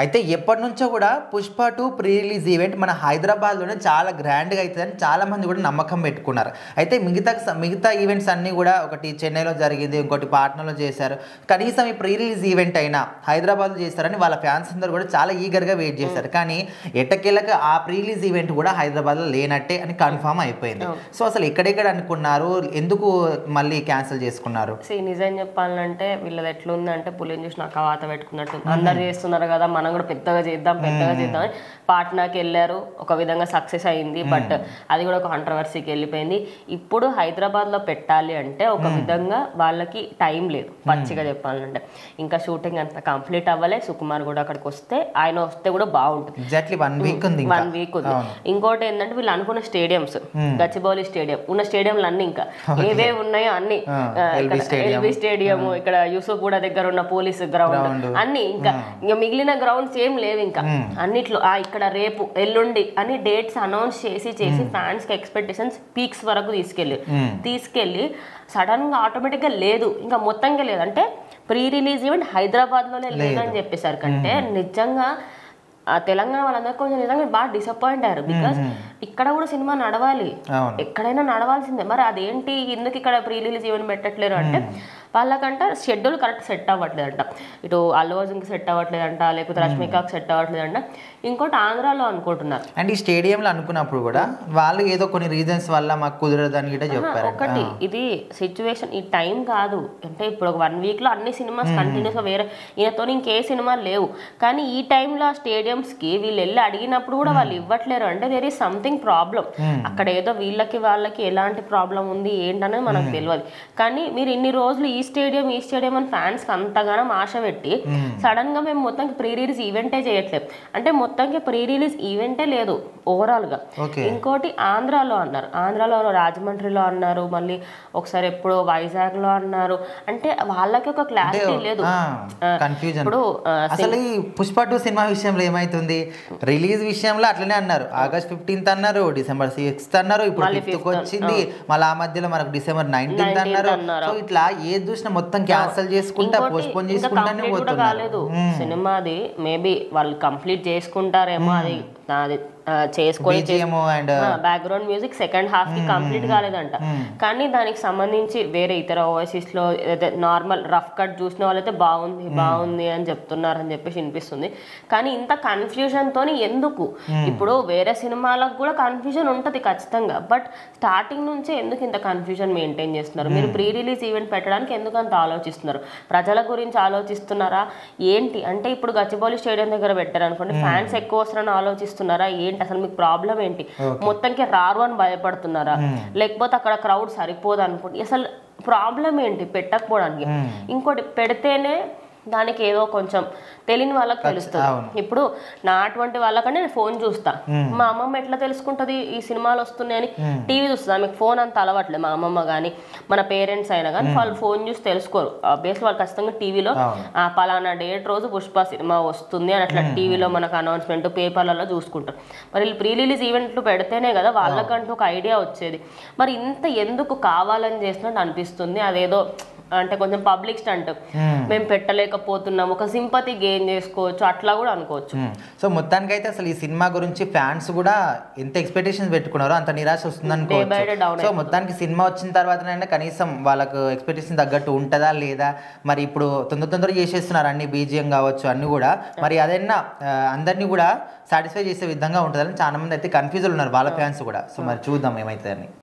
అయితే ఎప్పటినుంచో కూడా 'పుష్ప 2' ప్రీ రిలీజ్ ఈవెంట్ మన హైదరాబాద్లోనే చాలా గ్రాండ్గా అవుతుందని చాలామంది కూడా నమ్మకం పెట్టుకున్నారు. అయితే మిగతా ఈవెంట్స్ అన్నీ కూడా ఒకటి చెన్నైలో జరిగింది, ఇంకోటి పాట్నాలో చేశారు. కనీసం ఈ ప్రీ రిలీజ్ ఈవెంట్ అయినా హైదరాబాద్లో చేస్తారని వాళ్ళ ఫ్యాన్స్ అందరూ కూడా చాలా ఈగర్గా వెయిట్ చేశారు. కానీ ఎట్టకేలకు ఆ ప్రీ రిలీజ్ ఈవెంట్ కూడా హైదరాబాద్లో లేనట్టే అని కన్ఫర్మ్ అయిపోయింది. సో అసలు ఎక్కడెక్కడ అనుకున్నారు, ఎందుకు మళ్ళీ క్యాన్సిల్ చేసుకున్నారు? నిజం చెప్పాలంటే వీళ్ళది ఎట్లుందంటే పులిని చూసి నాకు వాత పెట్టుకున్నట్టు. అందరు చేస్తున్నారు కదా, మనం కూడా పెద్దగా చేద్దాం అని పాట్నాకి వెళ్ళారు, ఒక విధంగా సక్సెస్ అయింది. బట్ అది కూడా ఒక కాంట్రవర్సీకి వెళ్ళిపోయింది. ఇప్పుడు హైదరాబాద్లో పెట్టాలి అంటే ఒక విధంగా వాళ్ళకి టైం లేదు, పచ్చిగా చెప్పాలంటే. ఇంకా షూటింగ్ అంతా కంప్లీట్ అవ్వలే. సుకుమార్ కూడా అక్కడికి వస్తే, ఆయన వస్తే కూడా బాగుంటుంది. ఎగ్జాక్ట్లీ 1 వీక్ ఉంది. ఇంకోటి ఏంటంటే వీళ్ళు అనుకున్న స్టేడియంస్, గచ్చిబౌలి స్టేడియం, ఉన్న స్టేడియంలు అన్ని ఇంకా ఏవే ఉన్నాయో అన్ని, ఎల్బీ స్టేడియం, ఇక్కడ యూసుఫ్ కూడా దగ్గర ఉన్న పోలీస్ గ్రౌండ్ అన్ని, ఇంకా మిగిలిన గ్రౌండ్స్ ఏం లేవు ఇంకా అన్నిట్లో. ఇక్కడ రేపు ఎల్లుండి అని డేట్స్ అనౌన్స్ చేసి ఫ్యాన్స్ కి ఎక్స్పెక్టేషన్స్ పీక్స్ వరకు తీసుకెళ్ళి సడన్ గా ఆటోమేటిక్ గా లేదు, ఇంకా మొత్తంగా లేదు. అంటే ప్రీ రిలీజ్ ఈవెంట్ హైదరాబాద్ లోనే లేదని చెప్పేసరికి అంటే నిజంగా తెలంగాణ వాళ్ళందరూ కొంచెం నిజంగా బాగా డిసప్పాయింట్ అయ్యారు. బికాస్ ఇక్కడ కూడా సినిమా నడవాలి, ఎక్కడైనా నడవాల్సిందే. మరి అదేంటి, ఎందుకు ఇక్కడ ప్రీ రిలీజ్ ఈవెంట్ పెట్టట్లేరు అంటే వాళ్ళకంట షెడ్యూల్ కరెక్ట్ సెట్ అవ్వట్లేదంట. ఇటు అల్లు అర్జున్కి సెట్ అవ్వట్లేదంట, లేకపోతే రష్మికకి సెట్ అవ్వట్లేదంట. ఇంకోటి ఆంధ్రాలో అనుకుంటున్నారు. అండ్ ఈ స్టేడియంలో అనుకున్నప్పుడు కూడా వాళ్ళు ఏదో కొన్ని రీజన్స్ వల్ల మాకు కుదరదని కూడా చెప్పారు. ఒకటి ఇది సిచ్యువేషన్, ఈ టైం కాదు. అంటే ఇప్పుడు ఒక 1 వీక్లో అన్ని సినిమాస్ కంటిన్యూస్గా వేరే ఈయనతో ఇంకే సినిమాలు లేవు. కానీ ఈ టైంలో స్టేడియంస్కి వీళ్ళు వెళ్ళి అడిగినప్పుడు కూడా వాళ్ళు ఇవ్వట్లేరు. అంటే దేర్ ఈస్ సంథింగ్ ప్రాబ్లం అక్కడ. ఏదో వాళ్ళకి ఎలాంటి ప్రాబ్లం ఉంది ఏంటనేది మనకు తెలియదు. కానీ మీరు ఇన్ని రోజులు ఈ స్టేడియం అని ఫ్యాన్స్ కి అంతగానం ఆశ పెట్టి సడన్ గా మేము మొత్తం ప్రీ రిలీజ్ ఈవెంటే చేయట్లేదు అంటే మొత్తానికి ప్రీ రిలీజ్ ఈవెంటే లేదు ఓవరాల్ గా. ఇంకోటి ఆంధ్రాలో అన్నారు, ఆంధ్రాలో రాజమండ్రిలో అన్నారు, మళ్ళీ ఒకసారి ఎప్పుడో వైజాగ్ లో అన్నారు. అంటే వాళ్ళకి ఒక క్లారిటీ లేదు. ఇప్పుడు అసలు ఈ పుష్ప 2 సినిమా విషయంలో ఏమైతుంది, రిలీజ్ విషయంలో అట్లనే అన్నారు. August 15th అన్నారు, December 6th అన్నారు, ఇప్పుడు 5th వచ్చింది, మళ్ళీ ఆ మధ్యలో మనకు December 19th అన్నారు. సో ఇట్లా ఏది చూసినా మొత్తం క్యాన్సిల్ చేసుకుంటా, పోస్ట్పోన్ చేసుకుంటానే పోతున్నారు. సినిమాది మేబీ వాళ్ళు కంప్లీట్ చేసుకుంటారేమో, అది చేసుకొని బ్యాక్గ్రౌండ్ మ్యూజిక్ సెకండ్ హాఫ్ కి కంప్లీట్ కాలేదంట. కానీ దానికి సంబంధించి వేరే ఇతర ఓవర్సీస్ లో నార్మల్ రఫ్ కట్ చూసిన వాళ్ళైతే బాగుంది అని చెప్తున్నారని చెప్పేసి వినిపిస్తుంది. కానీ ఇంత కన్ఫ్యూజన్ తోని ఎందుకు, ఇప్పుడు వేరే సినిమాలకు కూడా కన్ఫ్యూజన్ ఉంటది ఖచ్చితంగా, బట్ స్టార్టింగ్ నుంచే ఎందుకు ఇంత కన్ఫ్యూజన్ మెయింటైన్ చేస్తున్నారు? మీరు ప్రీ రిలీజ్ ఈవెంట్ పెట్టడానికి ఎందుకు అంత ఆలోచిస్తున్నారు? ప్రజల గురించి ఆలోచిస్తున్నారా ఏంటి? అంటే ఇప్పుడు గచ్చిబౌలి స్టేడియం దగ్గర పెట్టారు అనుకోండి, ఫ్యాన్స్ ఎక్కువ వస్తారని ఆలోచిస్తున్నారా ఏంటి? అసలు మీకు ప్రాబ్లం ఏంటి? మొత్తానికి రారు అని భయపడుతున్నారా, లేకపోతే అక్కడ క్రౌడ్ సరిపోదు అనుకోండి, అసలు ప్రాబ్లం ఏంటి పెట్టకపోవడానికి? ఇంకోటి పెడితేనే దానికి ఏదో కొంచెం తెలియని వాళ్ళకి తెలుస్తుంది. ఇప్పుడు నా అటువంటి వాళ్ళకంటే నేను ఫోన్ చూస్తా, మా అమ్మమ్మ ఎట్లా తెలుసుకుంటది ఈ సినిమాలు వస్తున్నాయని? టీవీ చూస్తా, మీకు ఫోన్ అంత అలవాట్లేదు. మా అమ్మమ్మ కానీ మన పేరెంట్స్ అయినా కానీ వాళ్ళు ఫోన్ చూసి తెలుసుకోరు. ఆబ్వియస్లీ వాళ్ళు ఖచ్చితంగా టీవీలో పలానా డేట్ రోజు పుష్ప సినిమా వస్తుంది అని అట్లా టీవీలో మనకు అనౌన్స్మెంట్ పేపర్లలో చూసుకుంటారు. మరి వీళ్ళు ప్రీ రిలీజ్ ఈవెంట్లు పెడితేనే కదా వాళ్ళకంటూ ఒక ఐడియా వచ్చేది. మరి ఇంత ఎందుకు కావాలని చేసినట్టు అనిపిస్తుంది. అదేదో అంటే కొంచెం పబ్లిక్ స్టంట్, మేము పెట్టలేకపోతున్నాం, ఒక సింపతి గెయిన్ చేసుకోవచ్చు, అట్లా కూడా అనుకోవచ్చు. సో మొత్తానికి అయితే అసలు ఈ సినిమా గురించి ఫ్యాన్స్ కూడా ఎంత ఎక్స్పెక్టేషన్స్ పెట్టుకున్నారో అంత నిరాశ వస్తుంది అనుకోవచ్చు. సో మొత్తానికి సినిమా వచ్చిన తర్వాతనైనా కనీసం వాళ్ళకు ఎక్స్పెక్టేషన్ తగ్గట్టు ఉంటుందా లేదా? మరి ఇప్పుడు తొందర చేసేస్తున్నారు అన్ని, బీజిఎం కావచ్చు అన్ని కూడా. మరి అదైనా అందరినీ కూడా సాటిస్ఫై చేసే విధంగా ఉంటుందని చాలా మంది అయితే కన్ఫ్యూజన్ ఉన్నారు వాళ్ళ ఫ్యాన్స్ కూడా. సో మరి చూద్దాం ఏమవుతుందని.